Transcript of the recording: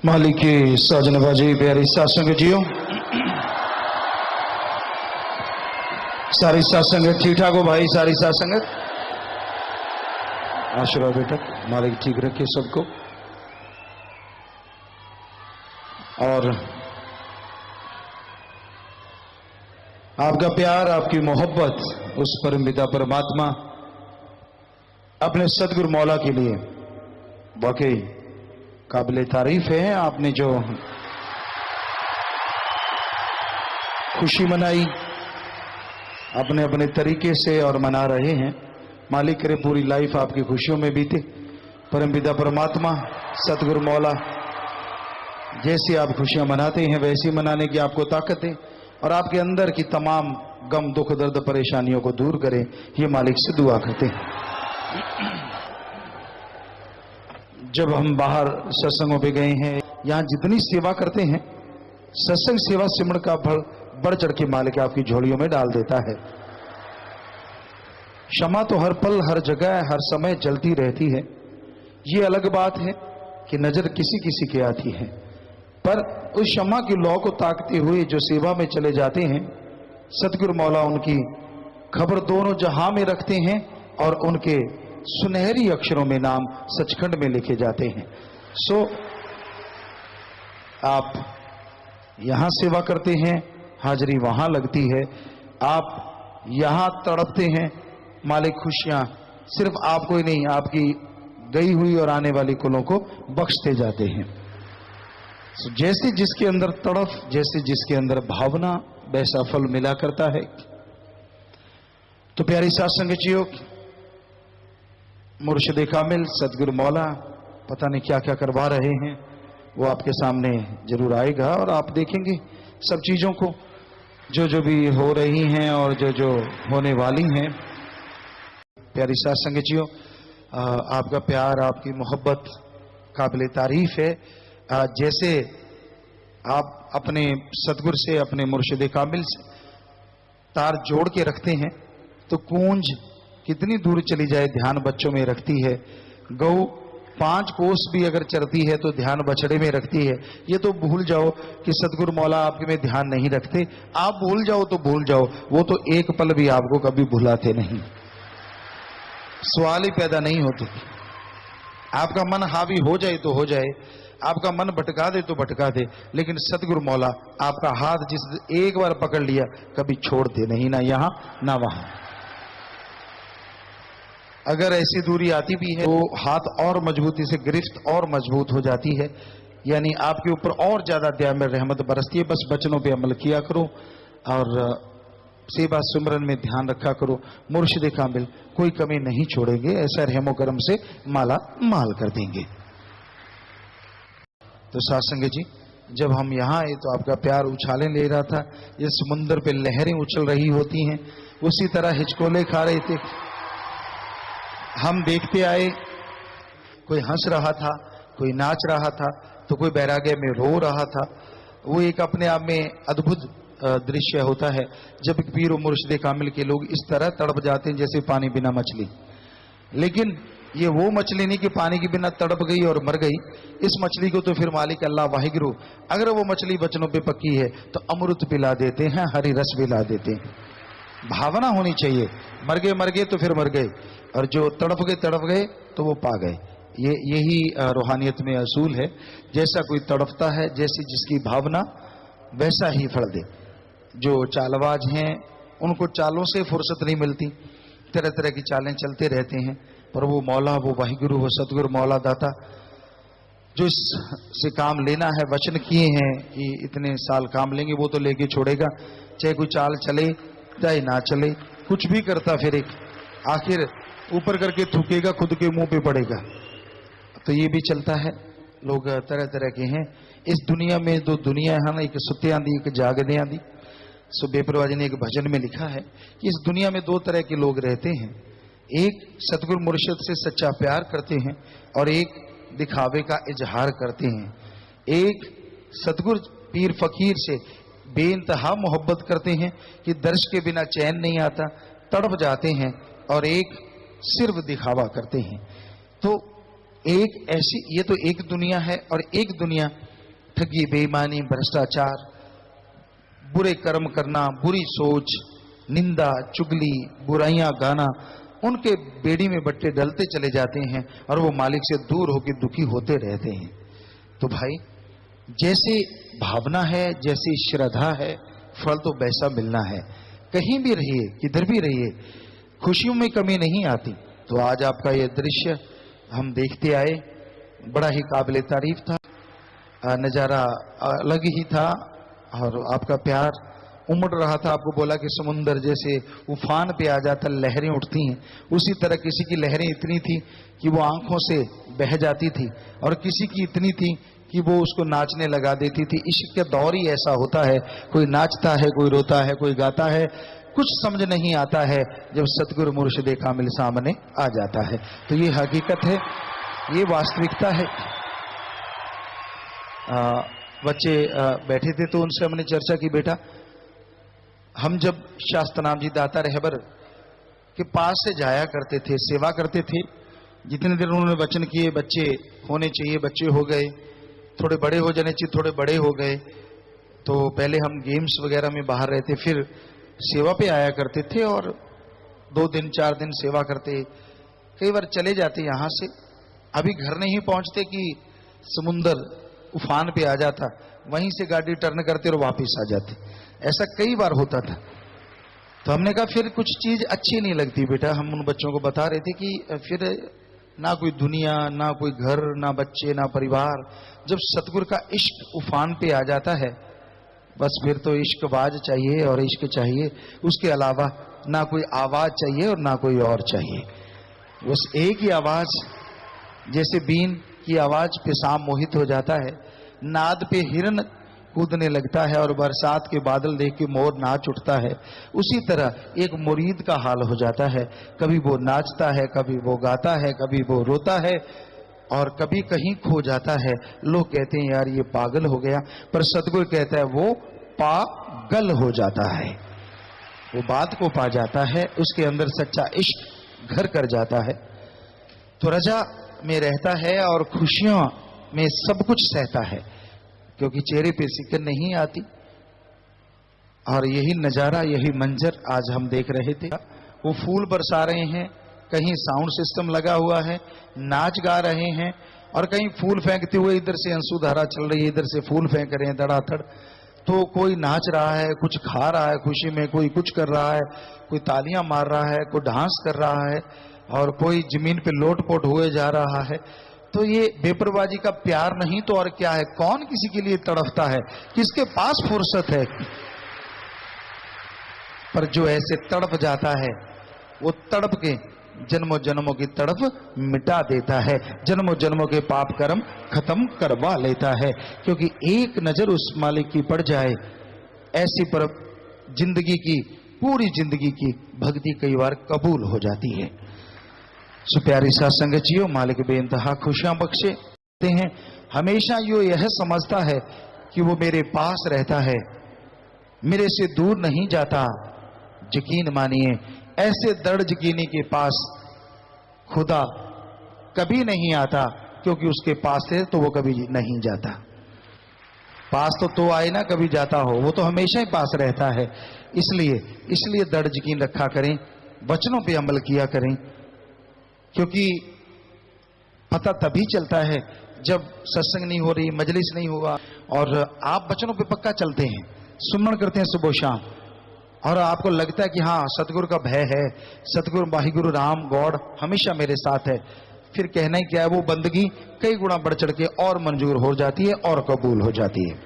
मालिक की साजनबाजी प्यारी सासंग जियो। सारी सासंग ठीक ठाक हो भाई, सारी सासंग आशीर्वाद बेटा, मालिक ठीक रखे सबको। और आपका प्यार, आपकी मोहब्बत उस परम पिता परमात्मा अपने सदगुरु मौला के लिए वाकई काबिले तारीफ है। आपने जो खुशी मनाई अपने अपने तरीके से और मना रहे हैं, मालिक करे पूरी लाइफ आपकी खुशियों में बीते। परमपिता परमात्मा सतगुरु मौला जैसी आप खुशियां मनाते हैं वैसी मनाने की आपको ताकत है, और आपके अंदर की तमाम गम दुख दर्द परेशानियों को दूर करें, ये मालिक से दुआ करते हैं। जब हम बाहर सत्संगों पे गए हैं, यहाँ जितनी सेवा करते हैं, सत्संग सेवा सिमरण का फल बढ़ चढ़ के मालिक आपकी झोलियों में डाल देता है। क्षमा तो हर पल हर जगह हर समय जलती रहती है। ये अलग बात है कि नजर किसी किसी की आती है, पर उस क्षमा की लौ को ताकते हुए जो सेवा में चले जाते हैं, सतगुरु मौला उनकी खबर दोनों जहां में रखते हैं और उनके सुनहरी अक्षरों में नाम सचखंड में लिखे जाते हैं। सो आप यहां सेवा करते हैं, हाजिरी वहां लगती है, आप यहां तड़पते हैं, मालिक खुशियां सिर्फ आपको ही नहीं आपकी गई हुई और आने वाली कुलों को बख्शते जाते हैं। जैसे जिसके अंदर तड़फ, जैसे जिसके अंदर भावना, वैसा फल मिला करता है। तो प्यारी साथ संगतियों, मुर्शिद कामिल सतगुरु मौला पता नहीं क्या क्या करवा रहे हैं, वो आपके सामने जरूर आएगा और आप देखेंगे सब चीजों को जो जो भी हो रही हैं और जो जो होने वाली हैं। प्यारी साथ संगतियों, आपका प्यार, आपकी मोहब्बत काबिले तारीफ है। जैसे आप अपने सतगुरु से, अपने मुर्शिद कामिल से तार जोड़ के रखते हैं, तो कूंज कितनी दूर चली जाए ध्यान बच्चों में रखती है। गौ 5 कोस भी अगर चलती है तो ध्यान बछड़े में रखती है। ये तो भूल जाओ कि सतगुरु मौला आपके में ध्यान नहीं रखते। आप भूल जाओ तो भूल जाओ, वो तो एक पल भी आपको कभी भुलाते नहीं, सवाल ही पैदा नहीं होते। आपका मन हावी हो जाए तो हो जाए, आपका मन भटका दे तो भटका दे, लेकिन सतगुरु मौला आपका हाथ जिस एक बार पकड़ लिया कभी छोड़ते नहीं, ना यहां ना वहां। अगर ऐसी दूरी आती भी है तो हाथ और मजबूती से गिरफ्त और मजबूत हो जाती है, यानी आपके ऊपर और ज्यादा दया में रहमत बरसती है। बस वचनों पे अमल किया करो और सेवा सुमरन में ध्यान रखा करो। मुर्शिद कामिल कोई कमी नहीं छोड़ेंगे, ऐसा रहमो करम से माला माल कर देंगे। तो सासंग जी, जब हम यहाँ आए तो आपका प्यार उछाले ले रहा था, ये समुद्र पे लहरें उछल रही होती हैं, उसी तरह हिचकोले खा रहे थे। हम देखते आए, कोई हंस रहा था, कोई नाच रहा था, तो कोई बैरागे में रो रहा था। वो एक अपने आप में अद्भुत दृश्य होता है जब पीर और मुर्शिद कामिल के लोग इस तरह तड़प जाते हैं जैसे पानी बिना मछली। लेकिन ये वो मछली नहीं कि पानी के बिना तड़प गई और मर गई। इस मछली को तो फिर मालिक अल्लाह वाहिगुरु, अगर वो मछली बचनों पे पकी है तो अमृत पिला देते हैं, हरी रस पिला देते हैं। भावना होनी चाहिए, मर गए तो फिर मर गए, और जो तड़प गए तो वो पा गए। यही रूहानियत में असूल है। जैसा कोई तड़पता है, जैसी जिसकी भावना, वैसा ही फल दे। जो चालबाज हैं उनको चालों से फुर्सत नहीं मिलती, तरह तरह की चालें चलते रहते हैं, पर वो मौला, वो वाहिगुरु, वो सतगुरु मौला दाता जो इससे काम लेना है, वचन किए हैं कि इतने साल काम लेंगे, वो तो लेके छोड़ेगा। चाहे कोई चाल चले चाहे ना चले, कुछ भी करता फिर एक आखिर ऊपर करके थूकेगा, खुद के मुंह पे पड़ेगा। तो ये भी चलता है। लोग तरह तरह के हैं इस दुनिया में। दो दुनिया है ना, एक सुते आंदी एक जागने आंदी। सो बेपरवाह जी ने एक भजन में लिखा है कि इस दुनिया में 2 तरह के लोग रहते हैं। एक सतगुरु मुर्शिद से सच्चा प्यार करते हैं और एक दिखावे का इजहार करते हैं। एक सतगुरु पीर फकीर से बेइंतहा मोहब्बत करते हैं कि दर्श के बिना चैन नहीं आता, तड़प जाते हैं, और एक सिर्फ दिखावा करते हैं। तो एक ऐसी, ये तो एक दुनिया है, और एक दुनिया ठगी, बेईमानी, भ्रष्टाचार, बुरे कर्म करना, बुरी सोच, निंदा, चुगली, बुराइयां गाना, उनके बेड़ी में बट्टे डलते चले जाते हैं और वो मालिक से दूर होकर दुखी होते रहते हैं। तो भाई, जैसे भावना है, जैसी श्रद्धा है, फल तो वैसा मिलना है। कहीं भी रहिए, किधर भी रहिए, खुशियों में कमी नहीं आती। तो आज आपका ये दृश्य हम देखते आए, बड़ा ही काबिल तारीफ था, नजारा अलग ही था और आपका प्यार उमड़ रहा था। आपको बोला कि समुंदर जैसे उफान पे आ जाता, लहरें उठती हैं, उसी तरह किसी की लहरें इतनी थी कि वो आंखों से बह जाती थी और किसी की इतनी थी कि वो उसको नाचने लगा देती थी। इश्क का दौर ही ऐसा होता है, कोई नाचता है, कोई रोता है, कोई गाता है, कुछ समझ नहीं आता है जब सतगुरु मुर्शिद कामिल सामने आ जाता है। तो ये हकीकत है, ये वास्तविकता है। बच्चे बैठे थे तो उनसे हमने चर्चा की, बेटा हम जब शास्त्रनाम जी दाता रहबर के पास से जाया करते थे, सेवा करते थे, जितने दिन उन्होंने वचन किए बच्चे होने चाहिए, बच्चे हो गए, थोड़े बड़े हो जाने चाहिए, थोड़े बड़े हो गए। तो पहले हम गेम्स वगैरह में बाहर रहते, फिर सेवा पे आया करते थे और 2 दिन 4 दिन सेवा करते, कई बार चले जाते यहाँ से, अभी घर नहीं पहुंचते कि समुंदर उफान पे आ जाता, वहीं से गाड़ी टर्न करते और वापस आ जाते। ऐसा कई बार होता था। तो हमने कहा फिर कुछ चीज अच्छी नहीं लगती बेटा। हम उन बच्चों को बता रहे थे कि फिर ना कोई दुनिया, ना कोई घर, ना बच्चे, ना परिवार, जब सतगुरु का इश्क उफान पे आ जाता है, बस फिर तो इश्क बाज चाहिए और इश्क चाहिए, उसके अलावा ना कोई आवाज चाहिए और ना कोई और चाहिए। बस एक ही आवाज, जैसे बीन की आवाज पे सांप मोहित हो जाता है, नाद पे हिरन कूदने लगता है और बरसात के बादल देख के मोर नाच उठता है, उसी तरह एक मुरीद का हाल हो जाता है। कभी वो नाचता है, कभी वो गाता है, कभी वो रोता है और कभी कहीं खो जाता है। लोग कहते हैं यार ये पागल हो गया, पर सतगुरु कहता है वो पागल हो जाता है, वो बात को पा जाता है, उसके अंदर सच्चा इश्क घर कर जाता है। तो रजा में रहता है और खुशियों में सब कुछ सहता है, क्योंकि चेहरे पे सिकन नहीं आती। और यही नजारा, यही मंजर आज हम देख रहे थे। वो फूल बरसा रहे हैं, कहीं साउंड सिस्टम लगा हुआ है, नाच गा रहे हैं, और कहीं फूल फेंकते हुए इधर से अंशुधारा चल रही है, इधर से फूल फेंक रहे हैं धड़ाधड़। तो कोई नाच रहा है, कुछ खा रहा है खुशी में, कोई कुछ कर रहा है, कोई तालियां मार रहा है, कोई डांस कर रहा है और कोई जमीन पे लोटपोट हुए जा रहा है। तो ये बेपरवाही का प्यार नहीं तो और क्या है? कौन किसी के लिए तड़पता है? किसके पास फुर्सत है? पर जो ऐसे तड़प जाता है, वो तड़प के जन्मों जन्मों की तड़प मिटा देता है, जन्मों जन्मों के पाप कर्म खत्म करवा लेता है। क्योंकि एक नजर उस मालिक की पड़ जाए, ऐसी पर जिंदगी की, पूरी जिंदगी की भक्ति कई बार कबूल हो जाती है। सो प्यारी साथ संगत जियो, मालिक बेइंतहा खुशियां बख्शे हैं। हमेशा यो यह समझता है कि वो मेरे पास रहता है, मेरे से दूर नहीं जाता। यकीन मानिए, ऐसे दृढ़ यकीनी के पास खुदा कभी नहीं आता, क्योंकि उसके पास है तो वो कभी नहीं जाता। पास तो आए ना कभी जाता हो, वो तो हमेशा ही पास रहता है। इसलिए दृढ़ यकीन रखा करें, वचनों पे अमल किया करें, क्योंकि पता तभी चलता है जब सत्संग नहीं हो रही, मजलिस नहीं हुआ और आप वचनों पे पक्का चलते हैं, सुमरण करते हैं सुबह शाम, और आपको लगता है कि हाँ सतगुरु का भय है, सतगुरु वाहिगुरु राम गॉड हमेशा मेरे साथ है। फिर कहना ही क्या है, वो बंदगी कई गुना बढ़ चढ़ के और मंजूर हो जाती है और कबूल हो जाती है।